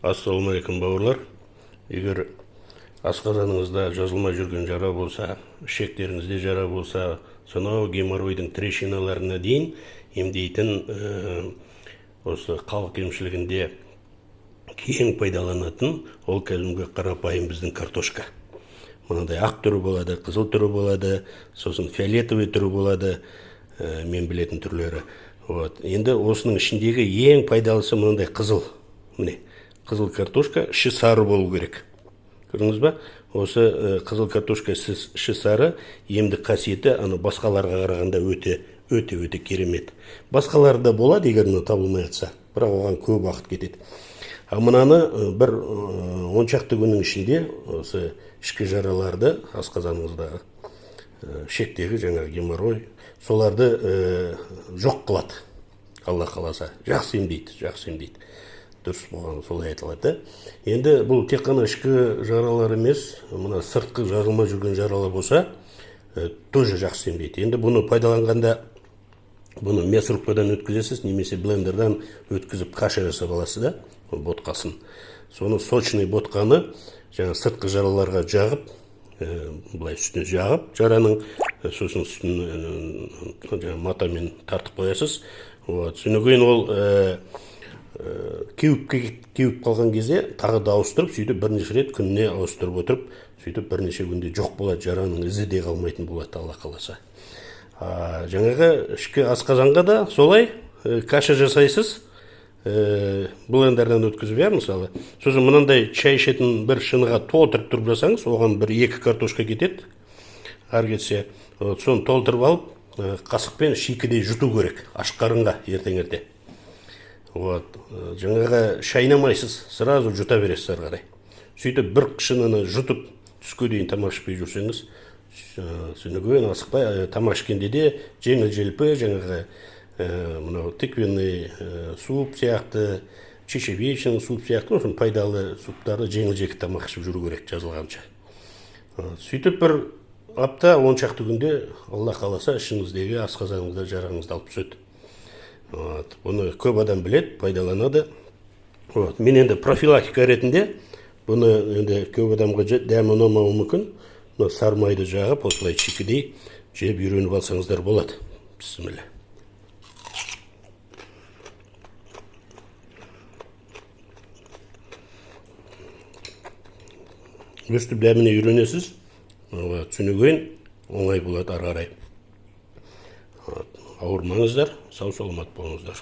Ассалаумағалейкум бауырлар. Егер асқазаныңызда жазылмай жүрген жара болса, ішектеріңізде жара болса, сонау геморройдың трещиналарына дейін емдейтін осы халық емшілігінде кең пайдаланатын ол кәдімгі қарапайым біздің картошка. Мынандай ақ түрі болады, қызыл түрі болады, сосын фиолетовый түрі болады, мен білетін түрлері. Енді осының ішіндегі ең пайдалысы мынандай қызыл. Міне, қызыл картошка іші сары болу керек. Көрдіңіз ба? Осы қызыл картошка іші сары емдік қасиеті басқаларға қарағанда өте керемет. Басқаларда болады, егер табылмай жатса, бірақ оған көп уақыт кетеді. Мынаны бір 10 шақты күннің ішінде осы ішкі жараларды, асқазаныңыздағы ішектегі жаңағы геморрой, соларды жоқ қылады. Алла қаласа, жақсы емдейді. Дұрыс болған солай айтылады. Енді бұл тек қана ішкі жаралар емес, мына сыртқы жазылмай жүрген жаралар болса, тоже жақсы емдейді. Енді бұны пайдаланғанда, бұны мясорубкадан өткізесіз, немесе блендердан өткізіп каша жасап аласыз да, ботқасын. Соны сочный ботқаны жаңа сыртқы жараларға жағып, былай үстіне жағып, жараның сосын үстін матамен тартып қоясыз. Содан кейін ол кеуіп қалған кезде тағы да ауыстырып, сөйтіп бірнеше рет күніне ауыстырып отырып, сөйтіп бірнеше күнде жоқ болады, жараның ізі де қалмайтын болады, Алла қаласа. Жаңағы ішкі асқазанға да солай каша жасайсыз, блендерден өткізіп, мысалы. Сосын мынандай шай ішетін бір шыныға толтырып тұрып жасаңыз, оған бір 2 картошка кетеді, ар кетсе. Соны толтырып алып, қасықпен шикідей жұту керек, аш қарынға ертең-ерте. Жаңағы шайнамайсыз, сразу жұта бересіз ары қарай. Сөйтіп бір шыныны жұтып түске дейін тамақ ішпей жүрсеңіз, сөндігімен асықпай, тамақ ішкенде де жеңіл-желпі, жаңағы тыквенный суп сияқты, чечевичный суп сияқты, пайдалы суптарды жеңіл-желпі тамақ ішіп жүру керек жазылғанша. Сөйтіп бір апта 10 шақты күнде, Алла қаласа, ішіңіздегі асқазаныңызда жараңызды алып түседі. Бұны көп адам білет, пайдаланады. Мен енді профилактика ретінде, бұны енді көп адамға дәмі ұнамауы мүмкін, сары майды жағып, осылай шикідей жеп үйреніп алсаңыздар болады. Бісміллә. Өстіп дәміне үйренесіз, түсінігін оңай болады ары қарай. Ауырмаңыздар, сау саламат болыңыздар.